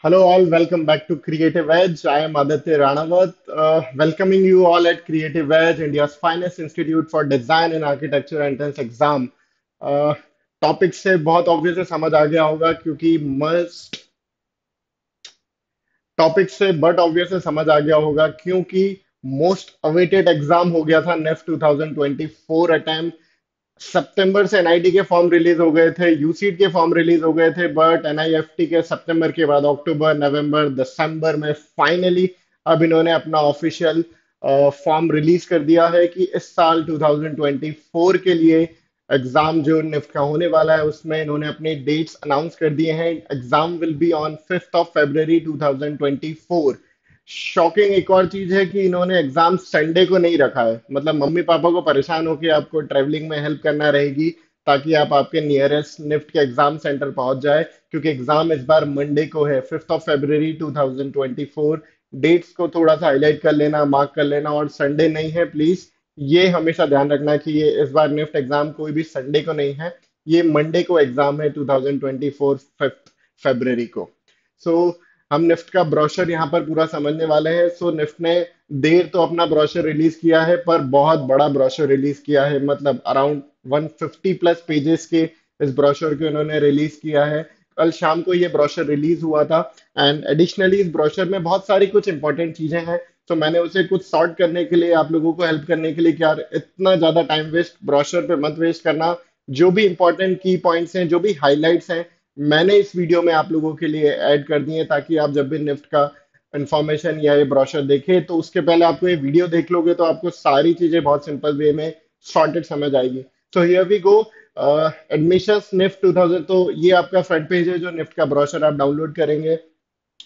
Hello, all. Welcome back to Creative Edge. I am Aditya Ranawat, welcoming you all at Creative Edge, India's finest institute for design and architecture entrance exam. Topic से बहुत obvious है, समझ आ गया होगा क्योंकि must topic से but obvious है, समझ आ गया होगा क्योंकि मोस्ट अवेटेड एग्जाम हो गया था नेफ्ट 2024 अटेम्प्ट। सितंबर से एनआईटी के फॉर्म रिलीज हो गए थे, यूसीट के फॉर्म रिलीज हो गए थे, बट एनआईएफटी के सितंबर के बाद अक्टूबर, नवंबर, दिसंबर में फाइनली अब इन्होंने अपना ऑफिशियल फॉर्म रिलीज कर दिया है कि इस साल 2024 के लिए एग्जाम जो निफ्ट का होने वाला है उसमें इन्होंने अपने डेट्स अनाउंस कर दिए हैं। Exam will be on 5th of February 2024। Shocking एक और चीज है कि इन्होंने एग्जाम संडे को नहीं रखा है, मतलब मम्मी पापा को परेशान होकर आपको ट्रेवलिंग में हेल्प करना रहेगी ताकि आप आपके नियरेस्ट निफ्ट के एग्जाम सेंटर पहुंच जाए, क्योंकि एग्जाम इस बार मंडे को है, 5th of February 2024। डेट्स को थोड़ा सा हाईलाइट कर लेना, मार्क कर लेना, और संडे नहीं है प्लीज। ये हमेशा ध्यान रखना कि ये इस बार निफ्ट एग्जाम कोई भी संडे को नहीं है, ये मंडे को एग्जाम है 2024 5th February को। सो हम निफ्ट का ब्रोशर यहाँ पर पूरा समझने वाले हैं। सो निफ्ट ने देर तो अपना ब्रोशर रिलीज किया है, पर बहुत बड़ा ब्रोशर रिलीज किया है, मतलब अराउंड 150 प्लस पेजेस के इस ब्रोशर को इन्होंने रिलीज किया है। कल शाम को ये ब्रोशर रिलीज हुआ था। एंड एडिशनली इस ब्रोशर में बहुत सारी कुछ इंपॉर्टेंट चीजें हैं, तो मैंने उसे कुछ सॉर्ट करने के लिए, आप लोगों को हेल्प करने के लिए कि यार इतना ज्यादा टाइम वेस्ट ब्रोशर पे मत वेस्ट करना। जो भी इंपॉर्टेंट की पॉइंट्स हैं, जो भी हाइलाइट्स हैं, मैंने इस वीडियो में आप लोगों के लिए ऐड कर दिए हैं, ताकि आप जब भी निफ्ट का इंफॉर्मेशन या ये ब्रोशर देखें तो उसके पहले आपको ये वीडियो देख लोगे तो आपको सारी चीजें बहुत सिंपल वे में सॉर्टेड समझ आएगी। So here we go. Admissions NIFT 2000, तो ये आपका फ्रंट पेज है जो निफ्ट का ब्रोशर आप डाउनलोड करेंगे।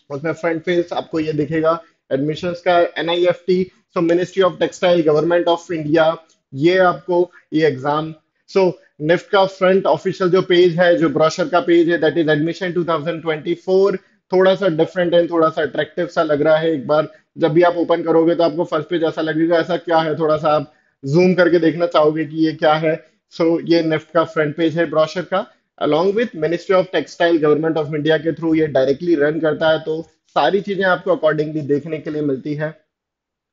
उसमें फ्रंट पेज आपको ये दिखेगा एडमिशंस का, NIFT, so ministry of textile, government of India, ये आपको ये एग्जाम। सो निफ्ट का फ्रंट ऑफिशियल जो पेज है, जो ब्रोशर का पेज है, दैट इज एडमिशन 2024। थोड़ा सा डिफरेंट है, थोड़ा सा अट्रैक्टिव सा लग रहा है। एक बार जब भी आप ओपन करोगे तो आपको फर्स्ट पेज ऐसा लगेगा, ऐसा क्या है, थोड़ा सा आप जूम करके देखना चाहोगे कि ये क्या है। सो ये निफ्ट का फ्रंट पेज है ब्रोशर का। Along with ministry of textile, government of India के थ्रू ये डायरेक्टली रन करता है, तो सारी चीजें आपको अकॉर्डिंगली देखने के लिए मिलती है।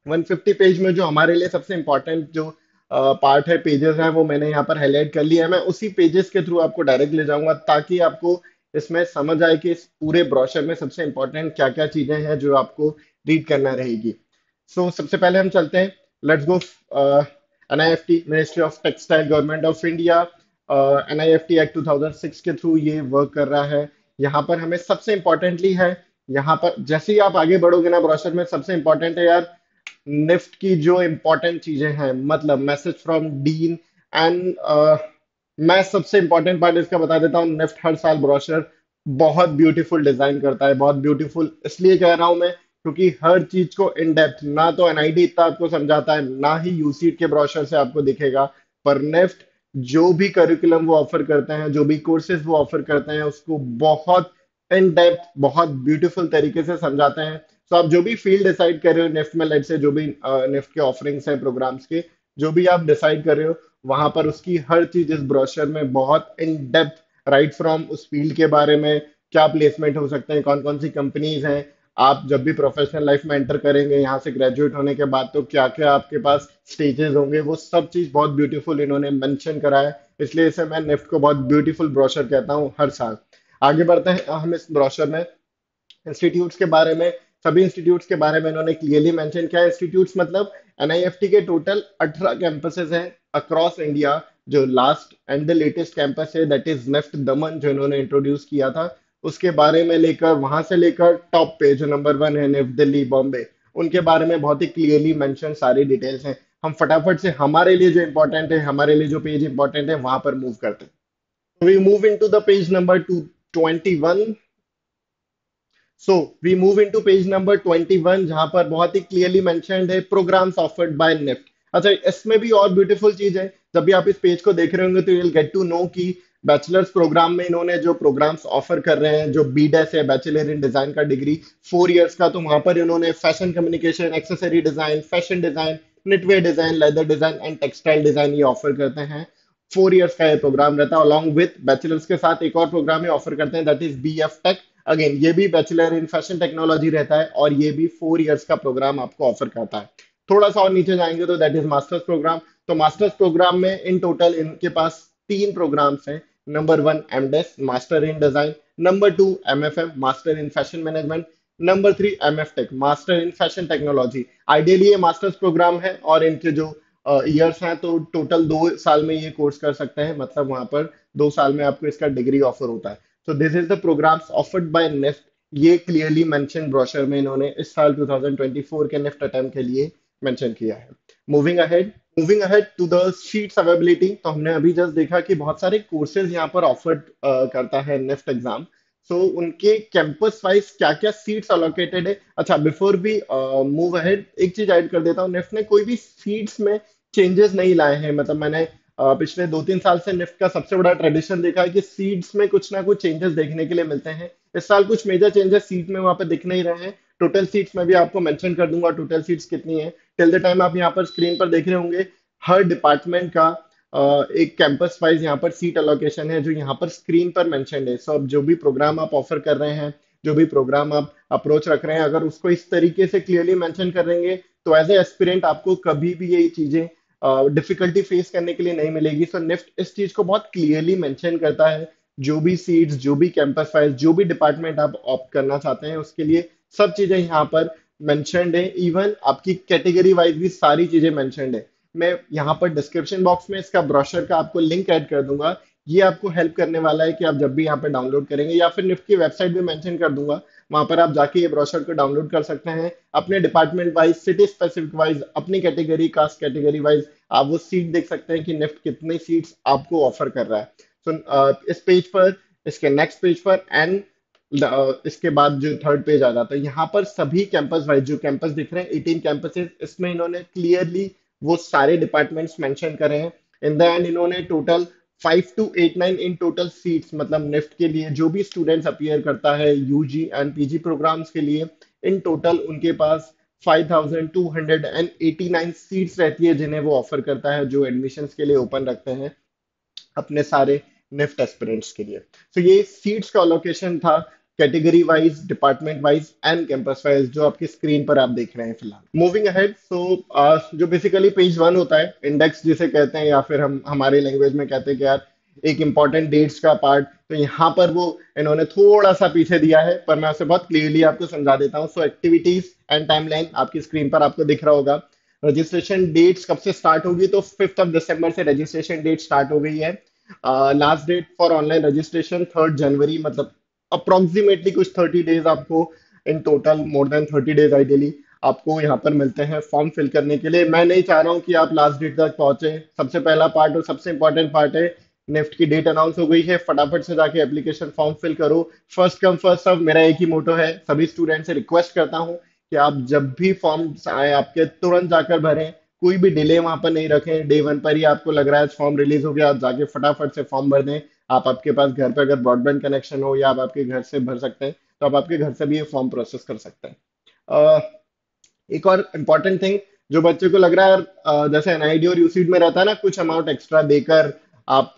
150 पेज में जो हमारे लिए सबसे इंपॉर्टेंट जो पार्ट है, पेजेस हैं, वो मैंने यहाँ पर हाईलाइट कर लिया है। मैं उसी पेजेस के थ्रू आपको डायरेक्ट ले जाऊंगा ताकि आपको इसमें समझ आए कि इस पूरे ब्रोशर में सबसे इंपॉर्टेंट क्या क्या चीजें हैं जो आपको रीड करना रहेगी। सो सबसे पहले हम चलते हैं, let's go. NIFT, ministry of textile, government of India, NIFT act 2006 के थ्रू ये वर्क कर रहा है। यहाँ पर हमें सबसे इंपॉर्टेंटली है, यहाँ पर जैसे ही आप आगे बढ़ोगे ना ब्रोशर में, सबसे इंपॉर्टेंट है यार निफ्ट की जो इंपॉर्टेंट चीजें हैं, मतलब मैसेज फ्रॉम डीन एंड, मैं सबसे इंपॉर्टेंट पार्ट इसका बता देता हूँ। निफ्ट हर साल ब्रोशर बहुत ब्यूटीफुल डिजाइन करता है, बहुत ब्यूटीफुल इसलिए कह रहा हूँ मैं क्योंकि हर चीज को इन डेप्थ ना तो एनआईटी इतना आपको समझाता है, ना ही यूसीट के ब्रोशर से आपको दिखेगा। पर निफ्ट जो भी करिकुलम वो ऑफर करते हैं, जो भी कोर्सेज वो ऑफर करते हैं, उसको बहुत इन डेप्थ, बहुत ब्यूटीफुल तरीके से समझाते हैं। तो आप जो भी फील्ड डिसाइड कर रहे हो निफ्ट में, लेट से जो भी निफ्ट के ऑफरिंग्स हैं, प्रोग्राम्स के, जो भी आप डिसाइड कर रहे हो, वहां पर उसकी हर चीज इस ब्रोशर में बहुत इन डेप्थ, राइट फ्रॉम उस फील्ड के बारे में, क्या प्लेसमेंट हो सकते हैं, कौन कौन सी कंपनीज हैं, आप जब भी प्रोफेशनल लाइफ में एंटर करेंगे यहाँ से ग्रेजुएट होने के बाद, तो क्या क्या आपके पास स्टेजेस होंगे, वो सब चीज बहुत ब्यूटीफुल इन्होंने मेंशन करा है। इसलिए इसे मैं निफ्ट को बहुत ब्यूटीफुल ब्रोशर कहता हूँ हर साल। आगे बढ़ते हैं हम इस ब्रोशर में इंस्टीट्यूट्स के बारे में। सभी इंस्टीट्यूट्स के बारे में इन्होंने क्लियरली मेंशन किया है। इंस्टीट्यूट्स मतलब एनआईएफटी के टोटल 18 कैंपसेस हैं अक्रॉस इंडिया। जो last and the latest campus है दैट इज नेफ्ट दमन, जो इन्होंने इंट्रोड्यूस किया था, उसके बारे में लेकर, वहां से लेकर टॉप पे जो नंबर 1 है नेफ्ट दिल्ली बॉम्बे, उनके बारे में बहुत ही क्लियरली मेंशन सारी डिटेल्स हैं। हम फटाफट से हमारे लिए जो इंपॉर्टेंट है, हमारे लिए जो पेज इंपॉर्टेंट है, वहां पर मूव करते हैं। We move into the page number 221। So we move into page number 21, जहां पर बहुत ही क्लियरली मेंशन्ड है प्रोग्राम्स ऑफर्ड बाय निफ्ट। अच्छा, इसमें भी और ब्यूटीफुल चीज है, जब भी आप इस पेज को देख रहे होंगे तो you will get to know कि बैचलर्स प्रोग्राम में इन्होंने जो प्रोग्राम्स ऑफर कर रहे हैं, जो बीडेस है, बैचलर इन डिजाइन का डिग्री 4 इयर्स का, तो वहां पर इन्होंने fashion communication, accessory design, fashion design, knitwear design, leather design and textile design ये ऑफर करते हैं। 4 इयर्स का ये प्रोग्राम रहता है। अलॉन्ग विथ बैचलर्स के साथ एक और प्रोग्राम ये ऑफर करते हैं, that is BF tech. Again ये भी बैचलर इन फैशन टेक्नोलॉजी रहता है और ये भी 4 इयर्स का प्रोग्राम आपको ऑफर करता है। थोड़ा सा और नीचे जाएंगे तो दैट इज मास्टर्स प्रोग्राम। तो मास्टर्स प्रोग्राम में इन टोटल इनके पास 3 प्रोग्राम्स हैं। Number 1 MDes, master in design. Number 2 MFM, master in fashion management. Number 3 MF tech, master in fashion technology. Ideally ये मास्टर्स प्रोग्राम है और इनके जो ईयर्स हैं तो टोटल 2 साल में ये कोर्स कर सकते हैं, मतलब वहां पर 2 साल में आपको इसका डिग्री ऑफर होता है। So this is the programmes offered by NIFT. ये क्लियरली मेंशन ब्रोशर में इन्होंने इस साल 2024 के नेफ्ट अटेम्प्ट के लिए मेंशन किया है। Moving ahead to the seats availability, तो हमने अभी जस्ट देखा कि बहुत सारे कोर्सेज यहाँ पर ऑफर करता है नेफ्ट एग्जाम। सो उनके कैंपस वाइज क्या क्या सीट्स अलोकेटेड है। अच्छा, बिफोर भी मूव अहेड एक चीज ऐड कर देता हूँ, नेफ्ट ने कोई भी सीट्स में चेंजेस नहीं लाए हैं। मतलब मैंने पिछले 2-3 साल से निफ्ट का सबसे बड़ा ट्रेडिशन देखा है कि सीट्स में कुछ ना कुछ चेंजेस देखने के लिए मिलते हैं। इस साल कुछ मेजर चेंजेस सीट में वहां पे दिख नहीं रहे हैं। टोटल सीट्स में भी आपको मेंशन कर दूंगा टोटल सीट्स कितनी है। टिल द टाइम आप यहाँ पर स्क्रीन पर देख रहे होंगे, हर डिपार्टमेंट का एक कैंपस वाइज यहाँ पर सीट अलोकेशन है जो यहाँ पर स्क्रीन पर मेंशन है। सो अब जो भी प्रोग्राम आप ऑफर कर रहे हैं, जो भी प्रोग्राम आप अप्रोच रख रहे हैं, अगर उसको इस तरीके से क्लियरली मेंशन कर देंगे तो एज ए एस्पिरेंट आपको कभी भी यही चीजें डिफिकल्टी फेस करने के लिए नहीं मिलेगी। सो निफ्ट इस चीज को बहुत क्लियरली मेंशन करता है। जो भी सीट्स, जो भी कैंपस वाइज, जो भी डिपार्टमेंट आप ऑप्ट करना चाहते हैं उसके लिए सब चीजें यहाँ पर मेंशनड है। इवन आपकी कैटेगरी वाइज भी सारी चीजें मेंशनड है। मैं यहाँ पर डिस्क्रिप्शन बॉक्स में इसका ब्रोशर का आपको लिंक ऐड कर दूंगा। ये आपको हेल्प करने वाला है कि आप जब भी यहाँ पे डाउनलोड करेंगे, या फिर निफ्ट की वेबसाइट भी मेंशन कर दूंगा, वहां पर आप जाके ये ब्रोशर को डाउनलोड कर सकते हैं। अपने department wise, city specific wise, अपनी कैटेगरी, कास्ट कैटेगरी वाइज आप वो सीट देख सकते हैं कि निफ्ट कितनी सीट्स आपको ऑफर कर रहा है। सो इस पेज पर, इसके नेक्स्ट पेज पर एंड इसके बाद जो थर्ड पेज आ जाता है, यहाँ पर सभी कैंपस वाइज जो कैंपस दिख रहे हैं 18 कैंपसेस, इसमें इन्होंने क्लियरली वो सारे डिपार्टमेंट्स मेंशन करे हैं। इन द एंड इन्होंने टोटल 5289 इन टोटल सीट्स, मतलब निफ्ट के लिए जो भी स्टूडेंट्स अपीयर करता है यूजी एंड पीजी प्रोग्राम्स के लिए, इन टोटल उनके पास 5289 सीट्स रहती है जिन्हें वो ऑफर करता है, जो एडमिशन्स के लिए ओपन रखते हैं अपने सारे निफ्ट एस्पिरेंट्स के लिए। तो ये सीट्स का अलोकेशन था category wise, department wise and campus wise, जो आपकी स्क्रीन पर आप देख रहे हैं फिलहाल। मूविंग अहेड, सो जो बेसिकली पेज 1 होता है, इंडेक्स जिसे कहते हैं, या फिर हम हमारे लैंग्वेज में कहते हैं कि यार एक इंपॉर्टेंट डेट्स का पार्ट, तो यहाँ पर वो इन्होंने थोड़ा सा पीछे दिया है, पर मैं उसे बहुत क्लियरली आपको समझा देता हूँ। सो एक्टिविटीज एंड टाइमलाइन आपकी स्क्रीन पर आपको दिख रहा होगा। रजिस्ट्रेशन डेट्स कब से स्टार्ट होगी, तो 5 दिसंबर से रजिस्ट्रेशन डेट स्टार्ट हो गई है। Last date for online registration 3 जनवरी, मतलब अप्रोक्सीमेटली कुछ 30 डेज आपको, in total more than 30 days ideally आपको यहाँ पर मिलते हैं फॉर्म फिल करने के लिए। मैं नहीं चाह रहा हूँ कि आप लास्ट डेट तक पहुंचे। सबसे पहला पार्ट और सबसे इंपॉर्टेंट पार्ट है, निफ्ट की डेट अनाउंस हो गई है, फटाफट से जाके एप्लीकेशन फॉर्म फिल करो। फर्स्ट कम फर्स्ट सर्व मेरा एक ही मोटो है। सभी स्टूडेंट से रिक्वेस्ट करता हूँ कि आप जब भी फॉर्म आए आपके, तुरंत जाकर भरें, कोई भी डिले वहां पर नहीं रखें। डे 1 पर ही आपको लग रहा है फॉर्म रिलीज हो गया, आप जाके फटाफट से फॉर्म भर दें। आप, आपके पास घर पे अगर ब्रॉडबैंड कनेक्शन हो या आप आपके घर से भर सकते हैं, तो आप आपके घर से भी ये फॉर्म प्रोसेस कर सकते हैं। अ, एक और इम्पॉर्टेंट थिंग, जो बच्चे को लग रहा है जैसे एनआईडी और यूसीड में रहता है ना, कुछ अमाउंट एक्स्ट्रा देकर आप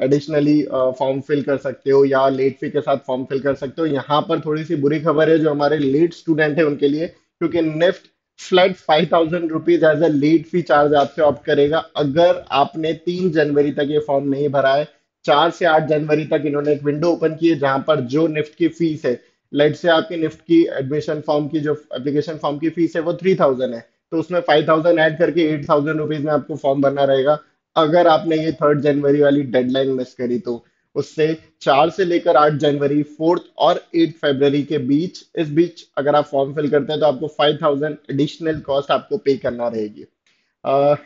एडिशनली फॉर्म फिल कर सकते हो या लेट फी के साथ फॉर्म फिल कर सकते हो। यहाँ पर थोड़ी सी बुरी खबर है जो हमारे लेट स्टूडेंट है उनके लिए, क्योंकि NIFT flat 5000 rupees as a late fee charge आपसे ऑप्ट करेगा अगर आपने 3 जनवरी तक ये फॉर्म नहीं भरा है। 4 से 8 जनवरी तक इन्होंने एक विंडो ओपन की है जहां पर जो निफ्ट की फीस है, लेट से आपकी निफ्ट की एडमिशन फॉर्म की जो एप्लीकेशन फॉर्म की फीस है वो 3000 है, तो उसमें 5000 ऐड करके 8000 रुपीज में आपको फॉर्म भरना रहेगा। अगर आपने ये 3 जनवरी वाली डेडलाइन मिस करी तो उससे 4 से लेकर 8 जनवरी, 4th और 8 फरवरी के बीच, इस बीच अगर आप फॉर्म फिल करते हैं तो आपको 5000 एडिशनल कॉस्ट आपको पे करना रहेगी।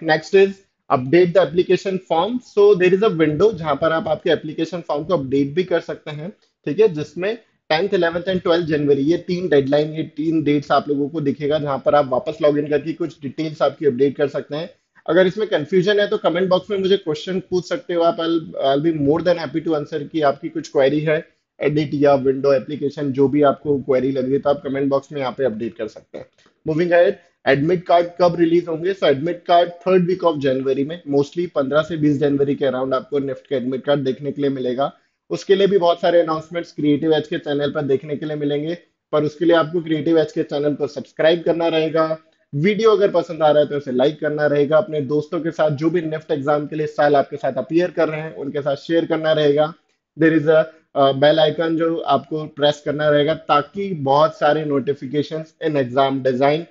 Next is update the application form. So there is a window जहां पर आप आपके एप्लीकेशन फॉर्म को अपडेट भी कर सकते हैं, ठीक है, जिसमें 10th, 11th एंड 12th जनवरी, ये 3 डेडलाइन, ये 3 डेट्स आप लोगों को दिखेगा जहां पर आप वापस लॉग इन करके कुछ डिटेल्स आपकी अपडेट कर सकते हैं। अगर इसमें कंफ्यूजन है तो कमेंट बॉक्स में मुझे क्वेश्चन पूछ सकते हो आप। I be more than happy to answer कि आपकी कुछ क्वेरी है, एडिट या विंडो एप्लीकेशन जो भी आपको क्वेरी लग रही है, तो आप कमेंट बॉक्स में यहाँ पे अपडेट कर सकते हैं। मूविंग अहेड, एडमिट कार्ड कब रिलीज होंगे? So admit card 3rd week of जनवरी में, मोस्टली 15 से 20 जनवरी के अराउंड आपको निफ्ट का एडमिट कार्ड देखने के लिए मिलेगा। उसके लिए भी बहुत सारे अनाउंसमेंट्स क्रिएटिव एज के चैनल पर देखने के लिए मिलेंगे, पर उसके लिए आपको क्रिएटिव एज के चैनल को सब्सक्राइब करना रहेगा। वीडियो अगर पसंद आ रहा है तो उसे लाइक करना रहेगा, अपने दोस्तों के साथ जो भी निफ्ट एग्जाम के लिए इस साल आपके साथ अपीयर कर रहे हैं उनके साथ शेयर करना रहेगा। There is a bell icon जो आपको प्रेस करना रहेगा, ताकि बहुत सारे notifications in exam design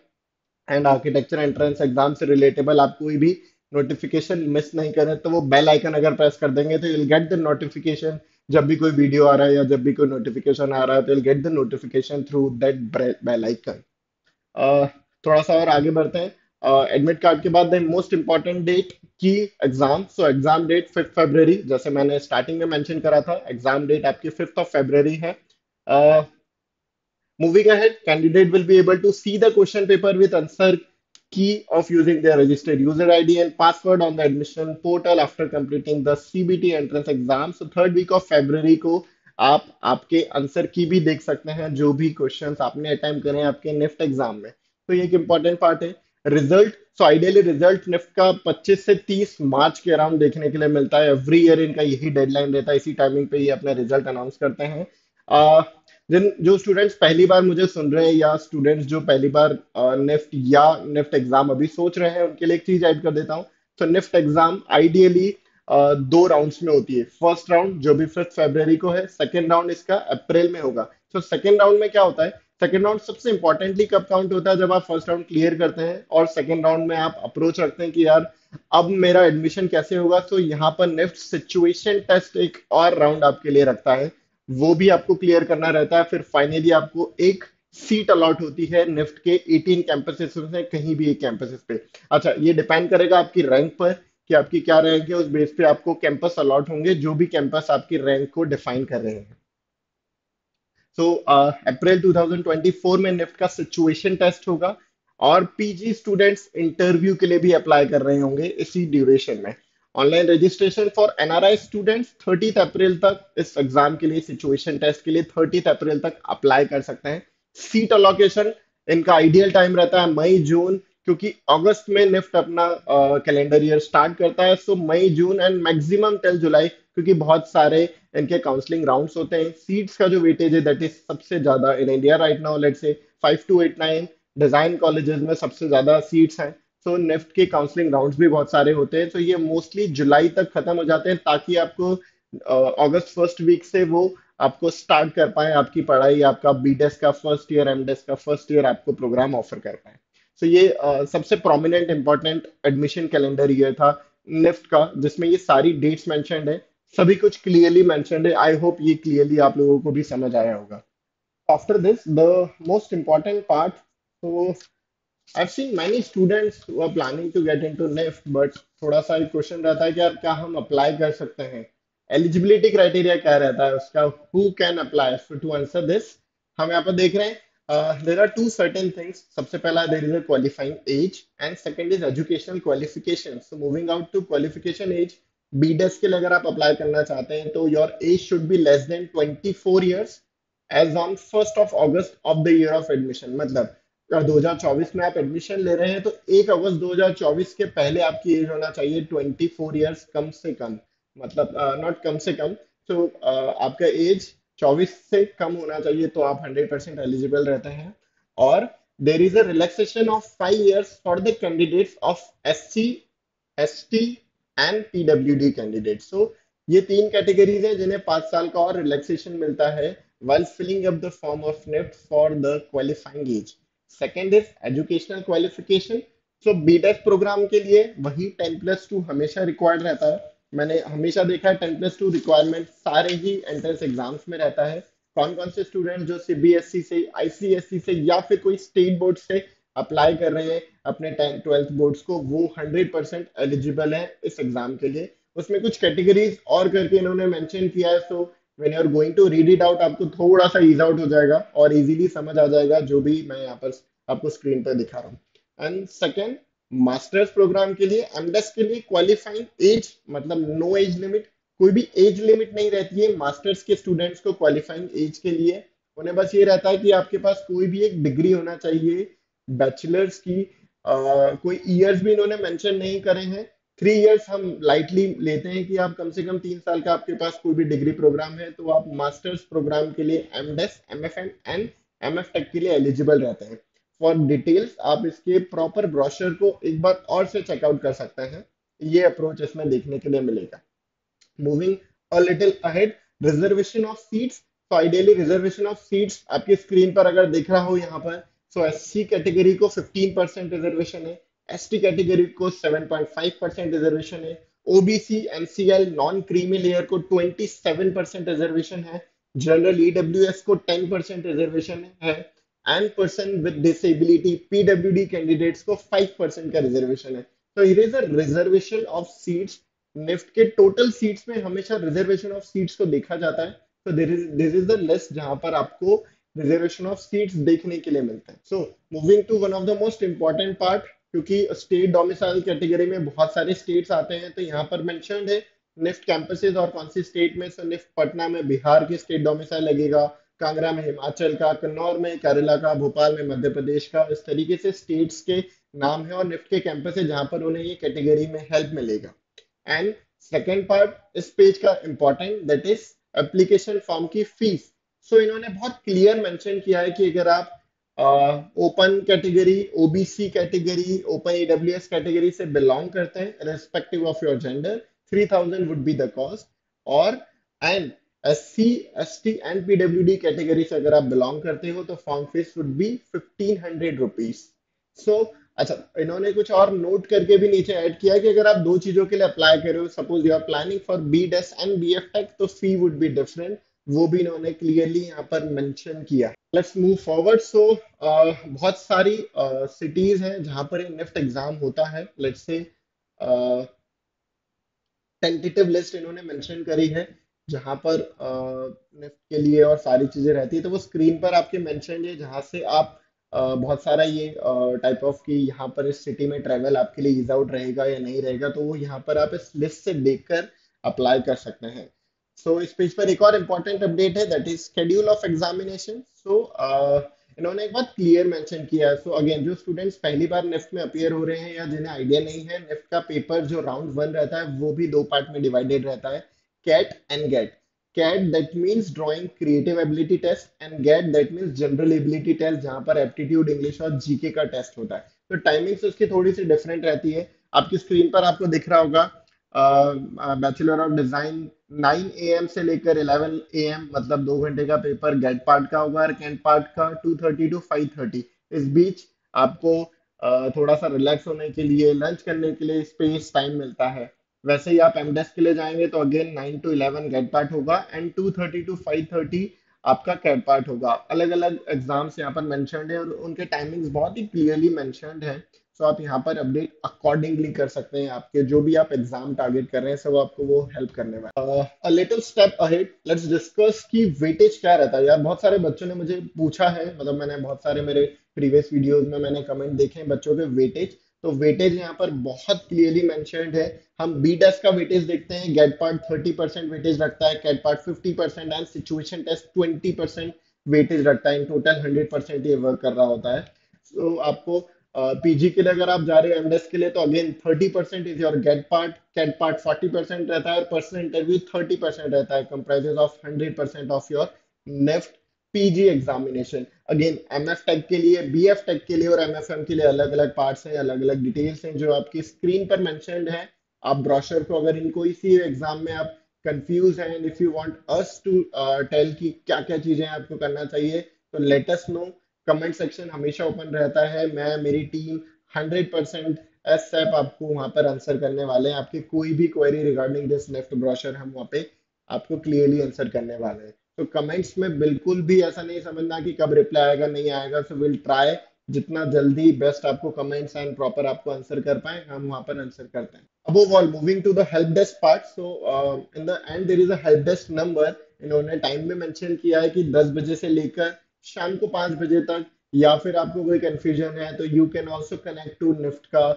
and architecture entrance exam से रिलेटेबल आप कोई भी नोटिफिकेशन मिस नहीं करें। तो वो बेल आइकन अगर प्रेस कर देंगे तो you'll गेट द नोटिफिकेशन। जब भी कोई वीडियो आ रहा है या जब भी कोई नोटिफिकेशन आ रहा है तो you'll get the notification through that bell icon. थोड़ा सा और आगे बढ़ते हैं। एडमिट कार्ड के बाद द मोस्ट इंपॉर्टेंट डेट की एग्जाम। सो एग्जाम डेट 5 फरवरी, जैसे मैंने स्टार्टिंग में मेंशन करा था, एग्जाम डेट आपकी 5 फरवरी है। Moving ahead, candidate will be able to see the question paper with answer key of using their registered user ID and password on the admission portal after completing the CBT entrance exam. So 3rd week of February को आप आपके answer की भी देख सकते हैं, जो भी क्वेश्चंस आपने अटेम्प्ट करे हैं आपके निफ्ट एग्जाम में। तो ये एक इंपॉर्टेंट पार्ट है। Result, so ideally result NIFT का 25 से 30 मार्च के अराउंड देखने के लिए मिलता है। एवरी ईयर इनका यही डेडलाइन रहता है, इसी टाइमिंग पे ये अपना रिजल्ट अनाउंस करते हैं। जिन जो स्टूडेंट्स पहली बार मुझे सुन रहे हैं या स्टूडेंट्स जो पहली बार निफ्ट या निफ्ट एग्जाम अभी सोच रहे हैं, उनके लिए एक चीज ऐड कर देता हूँ। तो निफ्ट एग्जाम आइडियली 2 राउंड्स में होती है। फर्स्ट राउंड जो भी 5 फरवरी को है, सेकेंड राउंड इसका अप्रैल में होगा। तो सेकेंड राउंड में क्या होता है? सेकेंड राउंड सबसे इंपॉर्टेंटली कब काउंट होता है? जब आप फर्स्ट राउंड क्लियर करते हैं और सेकेंड राउंड में आप अप्रोच रखते हैं कि यार अब मेरा एडमिशन कैसे होगा। तो यहाँ पर निफ्ट सिचुएशन टेस्ट एक और राउंड आपके लिए रखता है, वो भी आपको क्लियर करना रहता है। फिर फाइनली आपको एक सीट अलॉट होती है निफ्ट के 18 कैंपसेस में, कहीं भी एक कैंपसेस पे। अच्छा, ये डिपेंड करेगा आपकी रैंक पर कि आपकी क्या रैंक है, उस बेस पे आपको कैंपस अलॉट होंगे, जो भी कैंपस आपकी रैंक को डिफाइन कर रहे हैं। सो अप्रैल 2024 में निफ्ट का सिचुएशन टेस्ट होगा, और पीजी स्टूडेंट्स इंटरव्यू के लिए भी अप्लाई कर रहे होंगे इसी ड्यूरेशन में। Online registration for NRI students 30 अप्रैल तक, इस एग्जाम के लिए सिचुएशन टेस्ट के लिए 30 अप्रैल तक अप्लाई कर सकते हैं। सीट अलोकेशन इनका आइडियल टाइम रहता है मई जून, क्योंकि अगस्त में निफ्ट अपना कैलेंडर ईयर स्टार्ट करता है। सो मई जून एंड मैक्सिमम टिल जुलाई, क्योंकि बहुत सारे इनके काउंसलिंग राउंड्स होते हैं। सीट्स का जो वेटेज है दैट इज सबसे ज्यादा in India right now, let's say 5 to 8 9 design colleges में सबसे ज्यादा सीट्स हैं। सो निफ्ट के काउंसलिंग राउंड्स भी बहुत सारे होते हैं, तो ये मोस्टली जुलाई तक खत्म हो जाते हैं, ताकि आपको अगस्त फर्स्ट वीक से वो आपको स्टार्ट कर पाए आपकी पढ़ाई, आपका बीडेस का फर्स्ट ईयर, एमडेस का फर्स्ट ईयर आपको प्रोग्राम ऑफर कर पाए। सो ये सबसे prominent important admission calendar year था निफ्ट का, जिसमें ये सारी डेट्स मेंशन्ड है, सभी कुछ क्लियरली मेंशन्ड है। आई होप ये क्लियरली आप लोगों को भी समझ आया होगा। After this the most important part. तो I've seen many students who are planning to get into NIFT, but थोड़ा सा एक क्वेश्चन रहता है कि यार क्या हम अप्लाई कर सकते हैं? एलिजिबिलिटी क्राइटेरिया क्या रहता है उसका? Who can apply? To answer this, हम यहाँ पर देख रहे हैं there are two certain things. सबसे पहला, there is a qualifying age and second is educational qualification. So moving out to qualification age, B Des के लिए अगर आप अप्लाई करना चाहते हैं तो your age should be less than 24 years age on 1 August of the year of admission. मतलब 2024 में आप एडमिशन ले रहे हैं तो 1 अगस्त 2024 के पहले आपकी एज होना चाहिए 24 ईयर्स कम से कम। मतलब नॉट कम से कम, तो आपका एज 24 से कम होना चाहिए, तो आप 100% एलिजिबल रहते हैं। और there is a relaxation of 5 years for the candidates of SC, ST and PWD candidate. So ये तीन कैटेगरीज हैं जिन्हें 5 साल का और रिलैक्सेशन मिलता है while filling up the form of NIFT for the qualifying age. Second is educational qualification. So BTEC programme के लिए वही 10+2 हमेशा रिक्वायर्ड रहता है। मैंने हमेशा देखा है 10+2 रिक्वायरमेंट सारे ही एंट्रेंस एग्जाम्स में रहता है। कौन कौन से स्टूडेंट जो CBSE से, ICSE से या फिर कोई स्टेट बोर्ड से अप्लाई कर रहे हैं अपने 10th-12th बोर्ड्स को, वो 100% एलिजिबल है इस एग्जाम के लिए। उसमें कुछ कैटेगरीज और करके इन्होंने मेंशन किया है। So when you are going to read it out, आपको थोड़ा सा ईज आउट हो जाएगा और इजीली समझ आ जाएगा जो भी मैं यहाँ पर आपको स्क्रीन पर दिखा रहा हूँ। एंड सेकेंड, मास्टर्स प्रोग्राम के लिए, एमडेस के लिए क्वालिफाइंग एज, मतलब नो एज लिमिट, कोई भी एज लिमिट नहीं रहती है मास्टर्स के स्टूडेंट्स को क्वालिफाइंग एज के लिए। उन्हें बस ये रहता है कि आपके पास कोई भी एक डिग्री होना चाहिए बैचलर्स की, कोई ईयर्स भी इन्होंने मेंशन नहीं करे हैं। 3 इयर्स हम लाइटली लेते हैं कि आप कम से कम 3 साल का आपके पास कोई भी डिग्री प्रोग्राम है तो आप मास्टर्स प्रोग्राम के लिए एमडेस एमएफएम एंड एमएफ टेक के लिए एलिजिबल रहते हैं। फॉर डिटेल्स आप इसके प्रॉपर ब्रोशर को एक बार और से चेकआउट कर सकते हैं। ये अप्रोच इसमें देखने के लिए मिलेगा। Moving a little ahead, reservation of seats. तो आइडियली रिजर्वेशन ऑफ सीट्स आपकी स्क्रीन पर अगर दिख रहा हो यहाँ पर, सो एससी कैटेगरी को 15% रिजर्वेशन है, एसटी कैटेगरी को 7.5% रिजर्वेशन है, OBC NCL non creamy layer को 27% रिजर्वेशन है, जनरल ईडब्ल्यूएस को 10% रिजर्वेशन है, and person with disability PWD candidates को 5% का रिजर्वेशन है। तो here is a reservation of seats. NIFT के टोटल सीट्स में हमेशा रिजर्वेशन ऑफ सीट्स को देखा जाता है। तो दिस इज द लिस्ट जहां पर आपको रिजर्वेशन ऑफ सीट्स देखने के लिए मिलता है। So moving to one of the most important part, क्योंकि स्टेट डोमिसाइल कैटेगरी में बहुत सारे स्टेट्स आते हैं, तो यहाँ पर मेंशन्ड है निफ्ट कैंपसेस और कौन सी स्टेट में। सो निफ्ट पटना में बिहार की स्टेट डोमिसाइल लगेगा, कांगड़ा में हिमाचल का, कन्नौर में केरला का, भोपाल में मध्य प्रदेश का। इस तरीके से स्टेट्स के नाम है और निफ्ट के कैंपस है जहां पर उन्हें ये कैटेगरी में हेल्प मिलेगा। एंड सेकेंड पार्ट इस पेज का important, that is application form की फीस। सो इन्होंने बहुत क्लियर मेंशन किया है कि अगर आप open category, OBC category, open EWS category से बिलोंग करते हैं, respective of your gender, 3000 would be the cost. और and SC ST and PWD category से अगर आप बिलोंग करते हो तो form fees would be 1500 rupees. So अच्छा, इन्होंने कुछ और नोट करके भी नीचे ऐड किया कि अगर आप दो चीजों के लिए अप्लाई कर रहे हो, suppose you are planning for B Des and B F tech, तो फी वुड बी डिफरेंट। वो भी इन्होंने क्लियरली यहाँ पर मेंशन किया। Let's move forward. सो बहुत सारी सिटीज हैं जहाँ पर ये निफ्ट एग्जाम होता है। लेट्स से टेंटेटिव लिस्ट इन्होंने मेंशन करी है जहां पर निफ्ट के लिए और सारी चीजें रहती है, तो वो स्क्रीन पर आपके मेंशन है जहां से आप बहुत सारा ये टाइप ऑफ की यहाँ पर इस सिटी में ट्रेवल आपके लिए इज आउट रहेगा या नहीं रहेगा, तो वो यहाँ पर आप इस लिस्ट से देखकर अप्लाई कर सकते हैं। सो इस पेज पर एक और इम्पोर्टेंट अपडेट है, that is schedule of examination. So इन्होंने एक बात क्लियर मेंशन किया है। सो अगेन, जो स्टूडेंट्स पहली बार निफ्ट में अपियर हो रहे हैं या जिन्हें आइडिया नहीं है, निफ्ट का पेपर जो राउंड 1 रहता है वो भी दो पार्ट में डिवाइडेड रहता है, CAT and GAT. CAT that means drawing creative ability test, and GAT that means general ability test, जहां पर एप्टीट्यूड, इंग्लिश और जीके का टेस्ट होता है। तो टाइमिंग्स उसकी थोड़ी सी डिफरेंट रहती है। आपकी स्क्रीन पर आपको दिख रहा होगा बैचलर ऑफ डिजाइन 9 AM से लेकर 11 AM, मतलब 2 घंटे का पेपर गेट पार्ट का होगा, और कैंट पार्ट का 2:30 to 5:30। इस बीच आपको थोड़ा सा रिलैक्स होने के लिए, लंच करने के लिए स्पेस टाइम मिलता है। वैसे ही आप एमडेस्क के लिए जाएंगे तो अगेन 9 to 11 गेट पार्ट होगा एंड 2:30 to 5:30 आपका कैट पार्ट होगा। अलग अलग एग्जाम्स यहाँ पर मेंशन्ड है और उनके टाइमिंग्स बहुत ही क्लियरली मेंशन्ड है। सो आप यहाँ पर अपडेट अकॉर्डिंगली कर सकते हैं। आपके जो भी आप एग्जाम टारगेट कर रहे हैं सब आपको वो हेल्प करने वाला है। A little step ahead, let's discuss कि वेटेज क्या रहता है। यार बहुत सारे बच्चों ने मुझे पूछा है, मतलब मैंने बहुत सारे मेरे प्रीवियस वीडियोस में मैंने कमेंट देखे हैं बच्चों के वेटेज। तो वेटेज यहाँ पर बहुत क्लियरली मेंशन्ड है। हम बी टेस्ट का वेटेज देखते हैं, गेट पार्ट 30% वेटेज रखता है, CAT part 50% and situation test 20% weightage रखता है। इन टोटल 100% ये वर्क कर रहा होता है। तो आपको पीजी के लिए अगर आप जा रहे हो, एमडेस के लिए, तो again 30% is your GAT part, CAT part 40% रहता है और पर्सनल इंटरव्यू 30% रहता है, comprises of 100% of your NIFT PG examination. Again MF tech के लिए, बीएफ टेक के लिए और एमएफएम के लिए अलग अलग पार्ट्स हैं, अलग अलग डिटेल्स हैं जो आपकी स्क्रीन पर मेंशन्ड है। आप ब्रोशर को, अगर इनको इसी एग्जाम में आप कंफ्यूज हैं and if you want us to tell कि क्या क्या चीजें आपको करना चाहिए, तो let us know. Comment section हमेशा ओपन रहता है। मैं, मेरी टीम 100% एसएप आपको वहां पर आंसर करने वाले हैं। आपकी कोई भी query regarding this NEFT brochure हम वहाँ पे आपको क्लियरली आंसर करने वाले हैं। तो कमेंट्स में बिल्कुल भी ऐसा नहीं समझना कि कब रिप्लाई आएगा नहीं आएगा। सो विल ट्राई जितना जल्दी बेस्ट आपको कमेंट्स एंड प्रॉपर आपको आंसर कर पाए, हम वहां पर आंसर करते हैं। Above all, moving to the help desk part. So in the end there is a help desk number। इन्होंने टाइम में मेंशन किया है कि 10 बजे से लेकर शाम को 5 बजे तक। या फिर आपको कोई कंफ्यूजन है तो you can also connect to NIFT का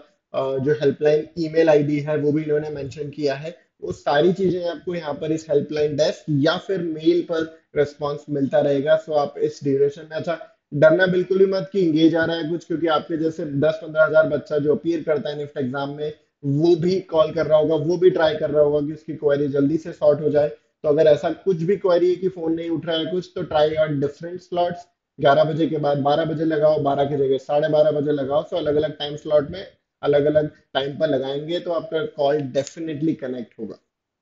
जो हेल्पलाइन ईमेल आईडी है वो भी इन्होंने मेंशन किया है। वो सारी चीजें आपको यहाँ पर इस हेल्पलाइन डेस्क या फिर मेल पर रिस्पॉन्स मिलता रहेगा। सो आप इस ड्यूरेशन में, अच्छा डरना बिल्कुल भी मत कि इंगेज आ रहा है कुछ, क्योंकि आपके जैसे 10-15 हजार बच्चा जो अपीयर करता है निफ्ट एग्जाम में, वो भी कॉल कर रहा होगा, वो भी ट्राई कर रहा होगा कि उसकी क्वेरी जल्दी से सॉर्ट हो जाए। तो अगर ऐसा कुछ भी क्वेरी है कि फोन नहीं उठ रहा है कुछ, तो ट्राई आउट डिफरेंट स्लॉट्स। 11 बजे के बाद 12 बजे लगाओ, 12 की जगह 12:30 बजे लगाओ। तो अलग अलग टाइम स्लॉट में अलग अलग टाइम पर लगाएंगे तो आपका कॉल डेफिनेटली कनेक्ट होगा।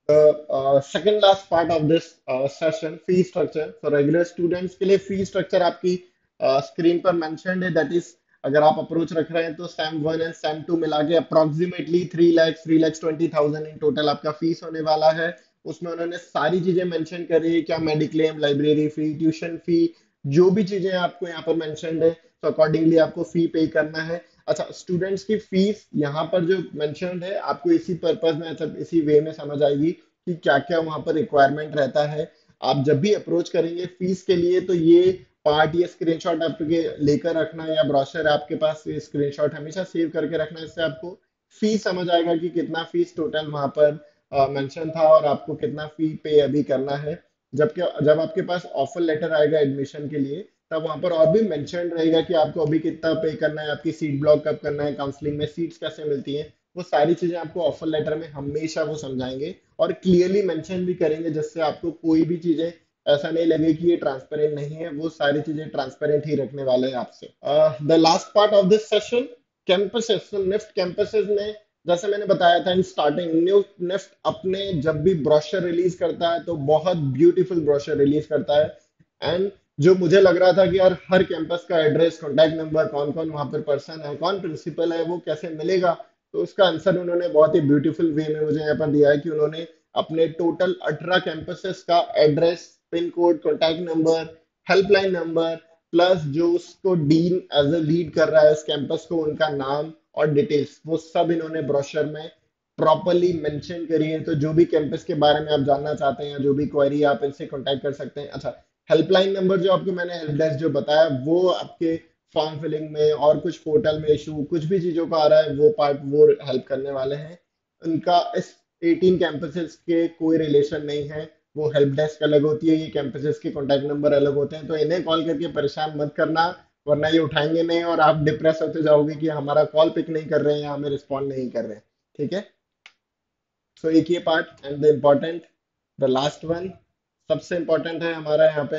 The second last part of this session, fee structure. So regular students के लिए fee structure आपकी स्क्रीन पर mentioned है, that is अगर आप अप्रोच रख रहे हैं तो sem one and sem two मिला के अप्रोक्सीमेटली 3,20,000 इन टोटल आपका फीस होने वाला है। उसमें उन्होंने सारी चीजें मेंशन करी है, क्या मेडिक्लेम, लाइब्रेरी फी, ट्यूशन फी, जो भी चीजें आपको यहाँ पर मेंशनड है, तो अकॉर्डिंगली आपको फी पे करना है। अच्छा, स्टूडेंट्स की फीस यहाँ पर जो मेंशन्ड है, आपको इसी पर्पज में, मतलब इसी वे में समझ आएगी कि क्या क्या वहाँ पर रिक्वायरमेंट रहता है। आप जब भी अप्रोच करेंगे फीस के लिए, तो ये पार्ट, ये स्क्रीनशॉट आपके लेकर रखना, या ब्रोशर आपके पास, ये स्क्रीनशॉट हमेशा सेव करके रखना। इससे आपको फीस समझ आएगा कि कितना फीस टोटल वहाँ पर मेंशन था और आपको कितना फी पे अभी करना है। जबकि जब आपके पास ऑफर लेटर आएगा एडमिशन के लिए, तब वहां पर और भी मेंशन रहेगा कि आपको अभी कितना पे करना है, आपकी सीट ब्लॉक कब करना है, काउंसलिंग में सीट्स कैसे मिलती हैं। वो सारी चीजें आपको ऑफर लेटर में हमेशा वो समझाएंगे और क्लियरली मेंशन भी करेंगे, जिससे आपको कोई भी चीजें ऐसा नहीं लगे कि ये ट्रांसपेरेंट नहीं है। वो सारी चीजें ट्रांसपेरेंट ही रखने वाले हैं आपसे। The last part of this session, campuses. NIFT campuses में, जैसे मैंने बताया था इन स्टार्टिंग, न्यू निफ्ट अपने जब भी ब्रोशर रिलीज करता है तो बहुत ब्यूटीफुल ब्रोशर रिलीज करता है। एंड जो मुझे लग रहा था कि यार हर कैंपस का एड्रेस, कॉन्टैक्ट नंबर, कौन कौन वहां पर पर्सन है, कौन प्रिंसिपल है, वो कैसे मिलेगा, तो उसका आंसर उन्होंने बहुत ही ब्यूटीफुल वे में मुझे यहाँ पर दिया है कि उन्होंने अपने टोटल 18 कैंपसेस का address, pin code, contact number, helpline number, plus जो उसको डीन एज ए लीड कर रहा है उस कैंपस को, उनका नाम और डिटेल्स, वो सब इन्होंने ब्रोशर में प्रॉपरली मेंशन करी है। तो जो भी कैंपस के बारे में आप जानना चाहते हैं या जो भी क्वेरी, आप इनसे कांटेक्ट कर सकते हैं। अच्छा, हेल्पलाइन नंबर जो आपको मैंने हेल्प डेस्क जो बताया, वो आपके फॉर्म फिलिंग में और कुछ पोर्टल में इशू, कुछ भी चीजों का आ रहा है, वो पार्ट वो हेल्प करने वाले हैं। उनका इस 18 कैंपसेस के कोई रिलेशन नहीं है। वो हेल्प डेस्क अलग होती है, ये कैंपसेस के कॉन्टैक्ट नंबर अलग होते हैं। तो इन्हें कॉल करके परेशान मत करना, वरना ये उठाएंगे नहीं और आप डिप्रेस होते जाओगे कि हमारा कॉल पिक नहीं कर रहे हैं या हमें रिस्पॉन्ड नहीं कर रहे हैं। ठीक है। सो एक ये part, and the important, the last one, सबसे इम्पोर्टेंट है हमारा यहाँ पे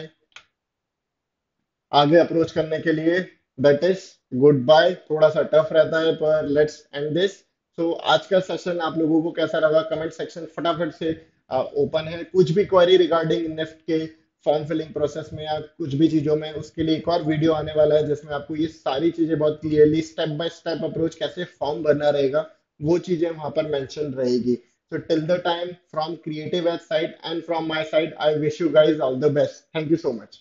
आगे अप्रोच करने के लिए, दैट इज गुड बाय। थोड़ा सा टफ रहता है पर लेट्स एंड दिस। सो आज का सेशन आप लोगों को कैसा लगा? कमेंट सेक्शन फटाफट से ओपन है। कुछ भी क्वेरी रिगार्डिंग निफ्ट के फॉर्म फिलिंग प्रोसेस में या कुछ भी चीजों में, उसके लिए एक और वीडियो आने वाला है जिसमें आपको ये सारी चीजें बहुत clearly step by step approach कैसे फॉर्म भरना रहेगा, वो चीजें वहां पर मेंशन रहेगी। So till the time, from creative edge side and from my side, I wish you guys all the best. Thank you so much.